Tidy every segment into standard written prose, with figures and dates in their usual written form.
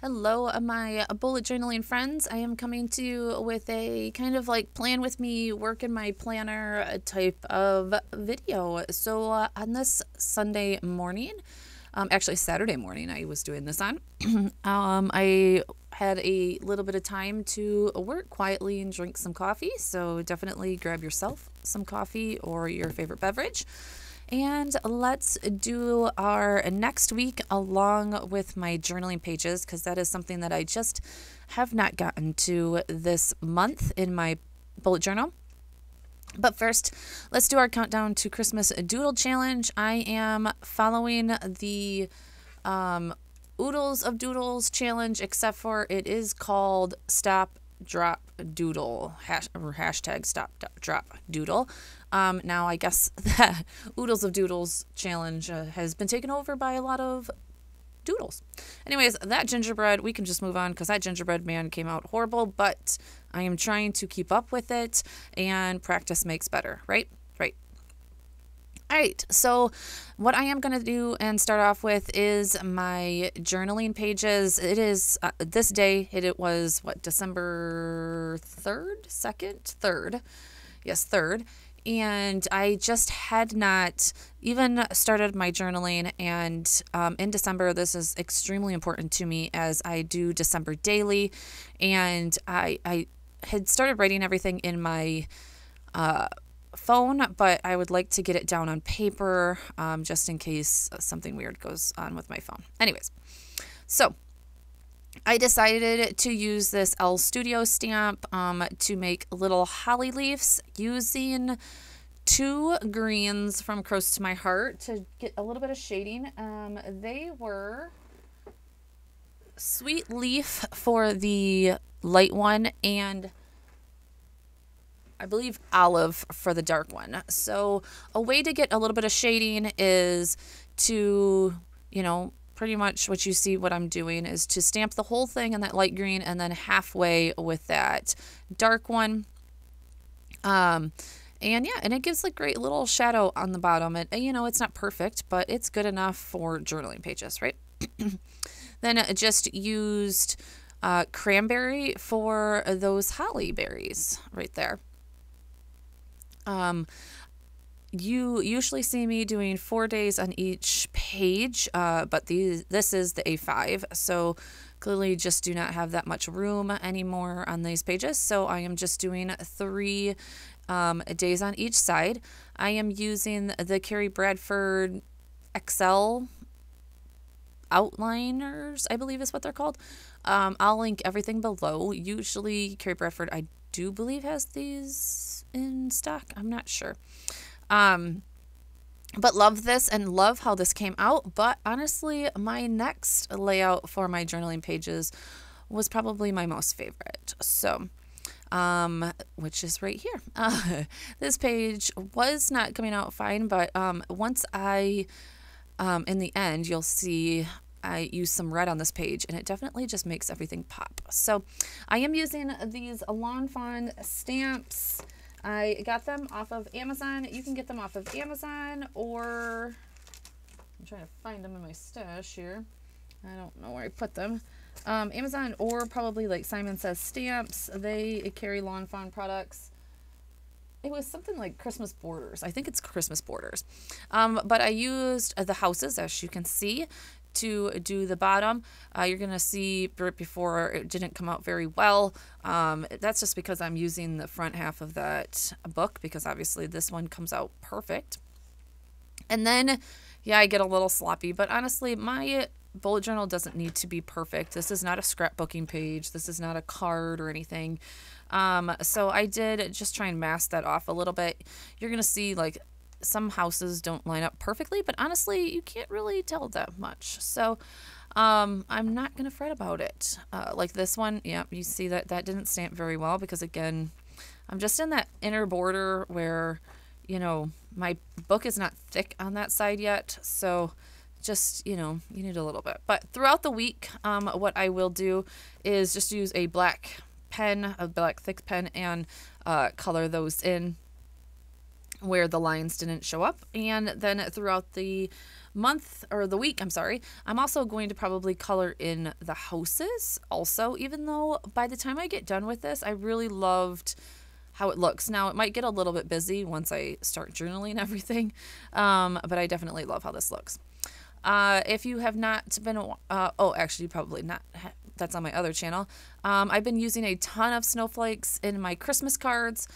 Hello, my bullet journaling friends. I am coming to you with a kind of like plan with me, work in my planner type of video. So on this Sunday morning, actually Saturday morning, I was doing this on. I had a little bit of time to work quietly and drink some coffee. So definitely grab yourself some coffee or your favorite beverage. And let's do our next week along with my journaling pages, because that is something that I just have not gotten to this month in my bullet journal. But first, let's do our countdown to Christmas Doodle Challenge. I am following the Oodles of Doodles challenge, except for it is called Stop Drop Doodle, hashtag Stop Drop Doodle. Now I guess the Oodles of Doodles challenge has been taken over by a lot of doodles. Anyways, that gingerbread, we can just move on because that gingerbread man came out horrible, but I am trying to keep up with it, and practice makes better, right? Right. All right, so what I am going to do and start off with is my journaling pages. It is this day, it was what, December 3rd, 2nd, 3rd. Yes, 3rd. And I just had not even started my journaling. And in December, this is extremely important to me as I do December daily. And I had started writing everything in my phone, but I would like to get it down on paper just in case something weird goes on with my phone. Anyways, so I decided to use this L Studio stamp to make little holly leaves using 2 greens from Close to My Heart to get a little bit of shading. They were Sweet Leaf for the light one and I believe Olive for the dark one. So a way to get a little bit of shading is to, pretty much what you see what I'm doing is to stamp the whole thing in that light green and then halfway with that dark one. And it gives like great little shadow on the bottom. It's not perfect, but it's good enough for journaling pages, right? Then I just used cranberry for those holly berries right there. You usually see me doing 4 days on each page, but this is the A5, so clearly just do not have that much room anymore on these pages, so I am just doing 3 days on each side. I am using the Carrie Bradford XL outliners, I believe is what they're called. I'll link everything below. Usually Carrie Bradford, I do believe, has these in stock. I'm not sure. But love this and love how this came out. But honestly, my next layout for my journaling pages was probably my most favorite. So, which is right here. This page was not coming out fine, but once in the end, you'll see I use some red on this page, and it definitely just makes everything pop. So I am using these Lawn Fawn stamps. I got them off of Amazon. You can get them off of Amazon, or I'm trying to find them in my stash here. I don't know where I put them. Amazon, or probably like Simon Says Stamps. They carry Lawn Fawn products. It was something like Christmas Borders. I think it's Christmas Borders. But I used the houses, as you can see, to do the bottom. You're going to see right before it didn't come out very well. That's just because I'm using the front half of that book, because obviously this one comes out perfect. And then, yeah, I get a little sloppy, but honestly, my bullet journal doesn't need to be perfect. This is not a scrapbooking page. This is not a card or anything. So I did just try and mask that off a little bit. You're going to see like some houses don't line up perfectly, but honestly, you can't really tell that much. So I'm not going to fret about it. Like this one, yeah, you see that didn't stamp very well because, again, I'm just in that inner border where, my book is not thick on that side yet. So just, you need a little bit. But throughout the week, what I will do is just use a black pen, a black thick pen, and color those in where the lines didn't show up. And then throughout the month, or the week, I'm sorry, I'm also going to probably color in the houses also, even though by the time I get done with this, I really loved how it looks. Now, it might get a little bit busy once I start journaling everything, but I definitely love how this looks. If you have not been, oh, actually, probably not. That's on my other channel. I've been using a ton of snowflakes in my Christmas cards.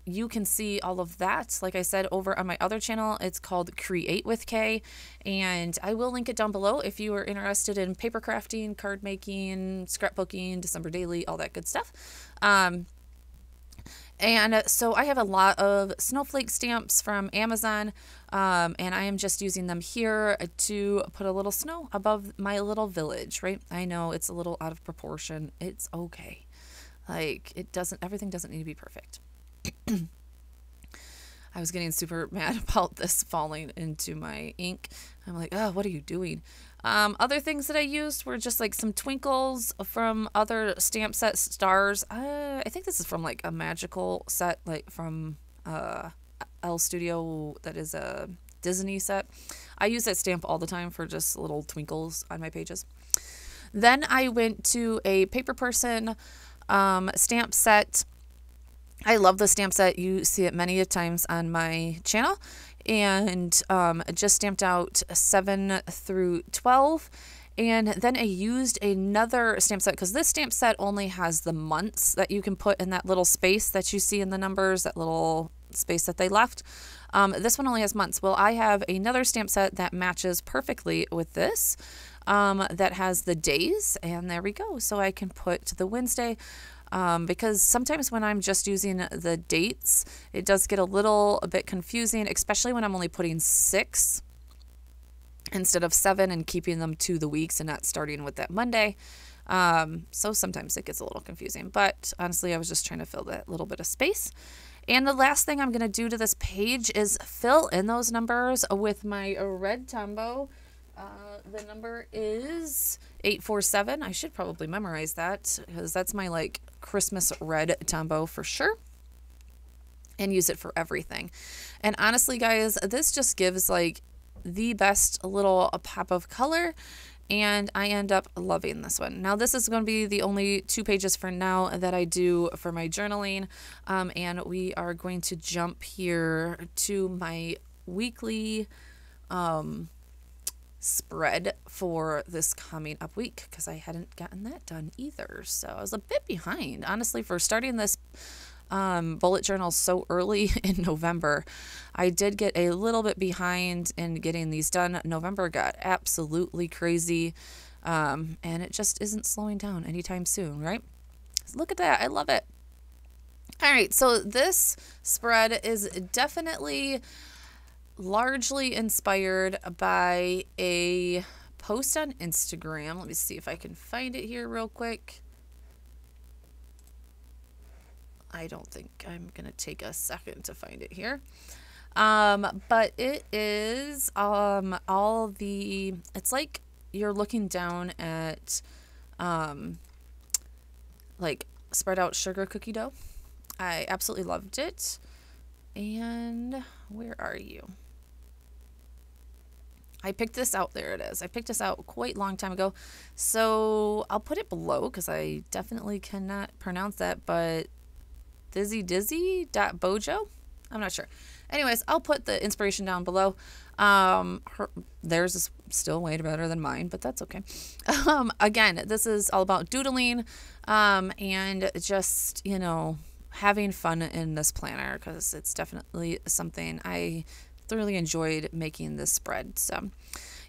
You can see all of that, like I said, over on my other channel. It's called Create with K, and I will link it down below if you are interested in paper crafting, card making, scrapbooking, December daily, all that good stuff. And so I have a lot of snowflake stamps from Amazon, and I am just using them here to put a little snow above my little village, right? I know it's a little out of proportion. It's okay. Like, everything doesn't need to be perfect. I was getting super mad about this falling into my ink. I'm like, oh, what are you doing? Other things that I used were just like some twinkles from other stamp set stars. I think this is from like a magical set, like from L Studio, that is a Disney set. I use that stamp all the time for just little twinkles on my pages. Then I went to a Paper Person stamp set. I love the stamp set. You see it many times on my channel. And just stamped out 7 through 12. And then I used another stamp set, because this stamp set only has the months that you can put in that little space that you see in the numbers, that little space that they left. This one only has months. Well, I have another stamp set that matches perfectly with this, that has the days, and there we go. So I can put the Wednesday, because sometimes when I'm just using the dates, it does get a bit confusing, especially when I'm only putting 6 instead of 7 and keeping them to the weeks and not starting with that Monday. So sometimes it gets a little confusing, but honestly, I was just trying to fill that little bit of space. And the last thing I'm going to do to this page is fill in those numbers with my red Tombow. The number is 847. I should probably memorize that, because that's my like Christmas red Tombow for sure, and use it for everything. And honestly, guys, this just gives like the best little pop of color, and I end up loving this one. Now, this is going to be the only 2 pages for now that I do for my journaling, and we are going to jump here to my weekly spread for this coming up week, because I hadn't gotten that done either. So I was a bit behind, honestly, for starting this bullet journal so early in November. I did get a little bit behind in getting these done. November got absolutely crazy, and it just isn't slowing down anytime soon, right? Look at that. I love it. All right, so this spread is definitely largely inspired by a post on Instagram. Let me see if I can find it here real quick. I don't think I'm going to take a second to find it here. But it is it's like you're looking down at like spread out sugar cookie dough. I absolutely loved it. And where are you? I picked this out. There it is. I picked this out quite a long time ago. So I'll put it below, because I definitely cannot pronounce that, but Bujo? I'm not sure. Anyways, I'll put the inspiration down below. Theirs is still way better than mine, but that's okay. Again, this is all about doodling, and just, you know, having fun in this planner, because it's definitely something I thoroughly enjoyed making this spread. So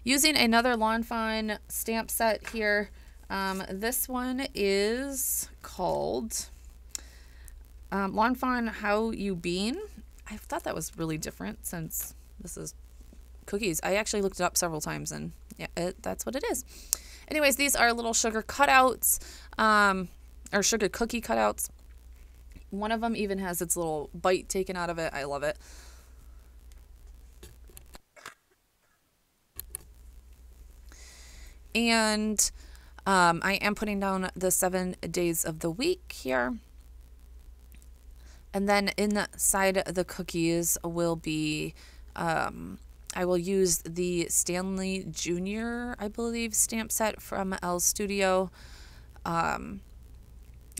using another Lawn Fawn stamp set here. This one is called Lawn Fawn How You Bean. I thought that was really different, since this is cookies. I actually looked it up several times, and yeah, that's what it is. Anyways, these are little sugar cutouts, or sugar cookie cutouts. One of them even has its little bite taken out of it. I love it. And I am putting down the 7 days of the week here. And then in the side of the cookies will be I will use the Stanley Jr., I believe, stamp set from L Studio.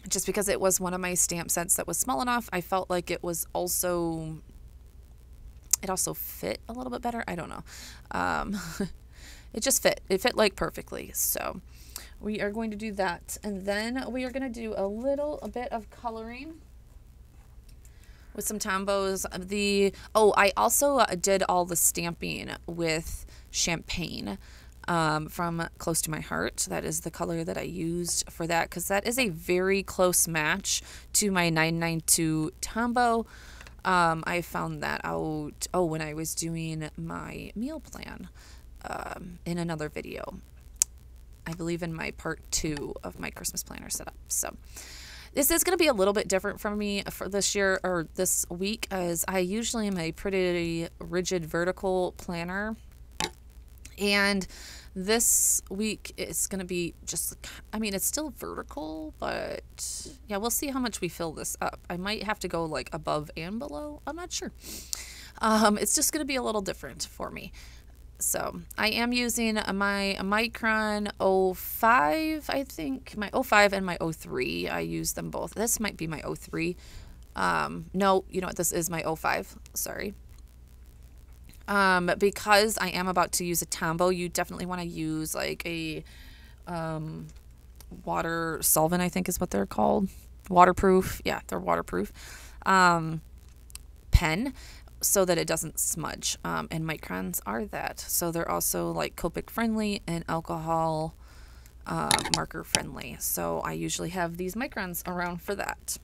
Just because it was one of my stamp sets that was small enough, I felt like it also fit a little bit better. I don't know. It just fit. It fit like perfectly. So we are going to do that. And then we are going to do a bit of coloring with some Tombos. I also did all the stamping with champagne from Close to My Heart. That is the color that I used for that, because that is a very close match to my 992 Tombow. I found that out when I was doing my meal plan in another video. I believe in my part 2 of my Christmas planner setup. So this is going to be a little bit different for me for this year, or this week, as I usually am a pretty rigid vertical planner. And this week it's going to be just, I mean, it's still vertical, but yeah, we'll see how much we fill this up. I might have to go like above and below. I'm not sure. It's just going to be a little different for me. So I am using my Micron 05, I think, my 05 and my 03. I use them both. This might be my 03. No, you know what? This is my 05. Sorry. Because I am about to use a Tombow, you definitely want to use like a water solvent, I think is what they're called. Waterproof. Yeah, they're waterproof. Pen, so that it doesn't smudge. And Microns are that. So they're also like Copic friendly and alcohol marker friendly. So I usually have these Microns around for that.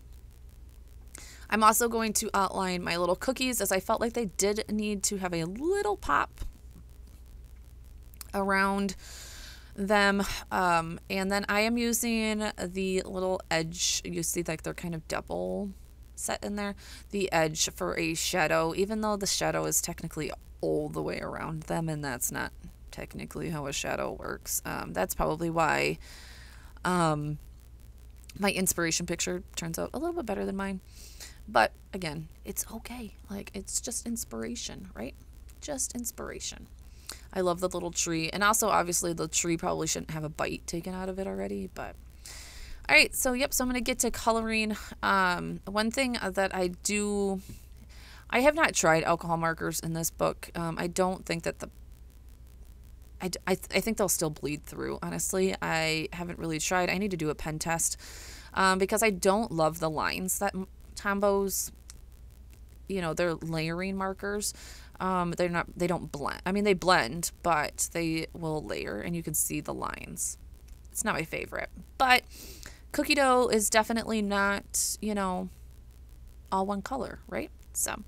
I'm also going to outline my little cookies, as I felt like they did need to have a little pop around them. And then I am using the little edge. You see like they're kind of double set in there. The edge for a shadow, even though the shadow is technically all the way around them, and that's not technically how a shadow works. That's probably why my inspiration picture turns out a little bit better than mine. But again, it's okay. Like, it's just inspiration, right? Just inspiration. I love the little tree. And also, obviously, the tree probably shouldn't have a bite taken out of it already. But, all right. So, yep. So, I'm going to get to coloring. One thing that I have not tried alcohol markers in this book. I don't think that I think they'll still bleed through, honestly. I haven't really tried. I need to do a pen test because I don't love the lines that Tombows, you know, they're layering markers. They don't blend. I mean, they blend, but they will layer and you can see the lines. It's not my favorite, but cookie dough is definitely not, you know, all one color, right? So, all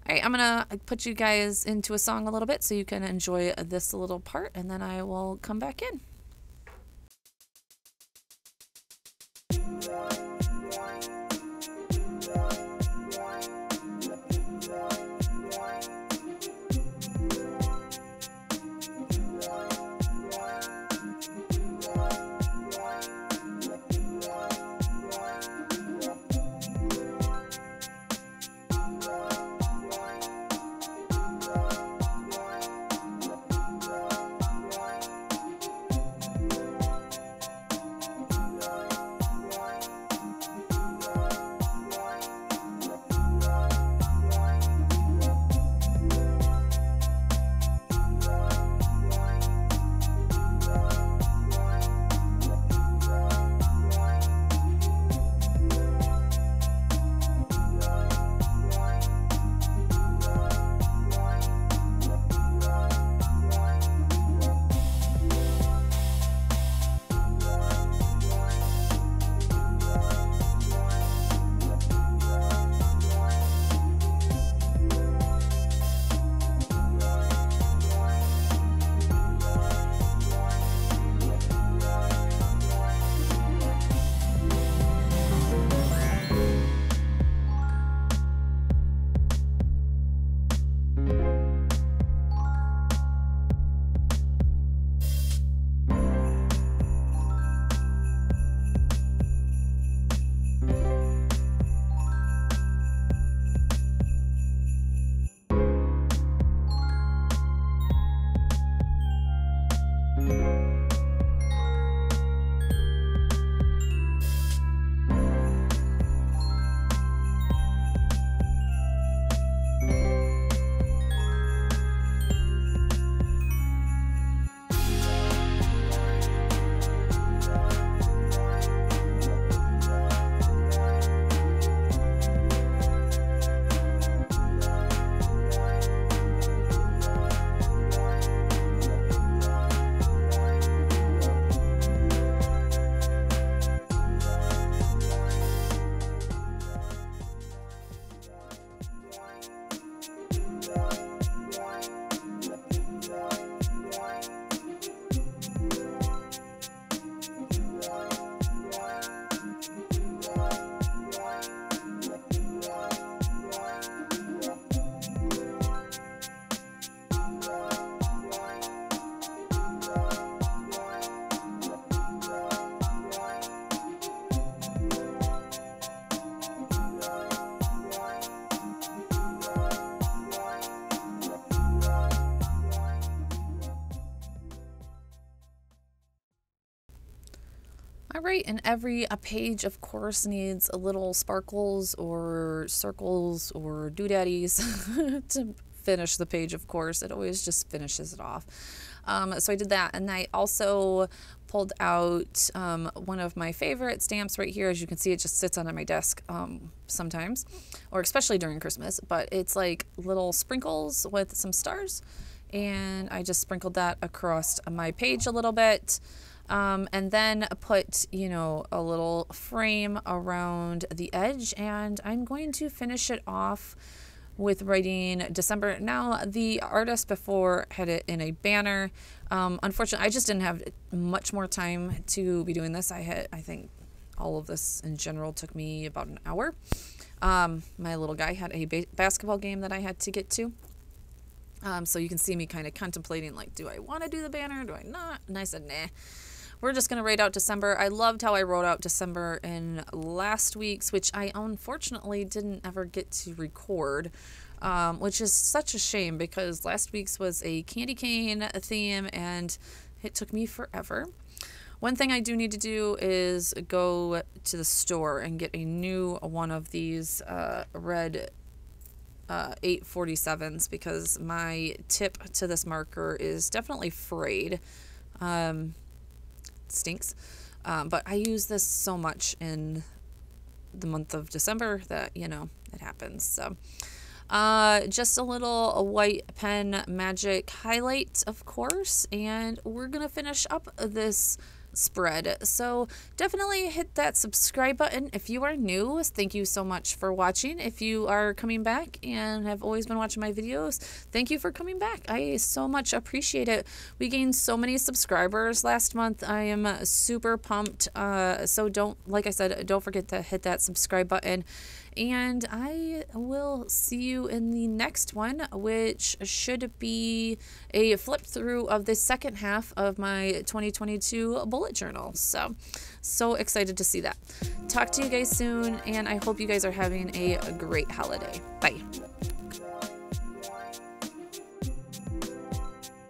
right, I'm going to put you guys into a song a little bit so you can enjoy this little part, and then I will come back in. All right, and every page, of course, needs a little sparkles or circles or doodaddies to finish the page, of course. It always just finishes it off. So I did that, and I also pulled out one of my favorite stamps right here. As you can see, it just sits under my desk sometimes, or especially during Christmas, but it's like little sprinkles with some stars, and I just sprinkled that across my page a little bit. And then put, you know, a little frame around the edge, and I'm going to finish it off with writing December. Now, the artist before had it in a banner. Unfortunately, I just didn't have much more time to be doing this. I think all of this in general took me about an hour. My little guy had a basketball game that I had to get to. So you can see me kind of contemplating, like, do I want to do the banner? Do I not? And I said, nah. We're just going to write out December. I loved how I wrote out December in last week's, which I unfortunately didn't ever get to record, which is such a shame because last week's was a candy cane theme and it took me forever. One thing I do need to do is go to the store and get a new one of these red 847s because my tip to this marker is definitely frayed. Stinks, but I use this so much in the month of December that, you know, it happens. So just a little white pen magic highlight, of course, and we're gonna finish up this spread. So definitely hit that subscribe button if you are new. Thank you so much for watching. If you are coming back and have always been watching my videos, thank you for coming back. I so much appreciate it. We gained so many subscribers last month. I am super pumped. So like I said, don't forget to hit that subscribe button. And I will see you in the next one, which should be a flip through of the second half of my 2022 bullet journal. So excited to see that. Talk to you guys soon, and I hope you guys are having a great holiday. Bye.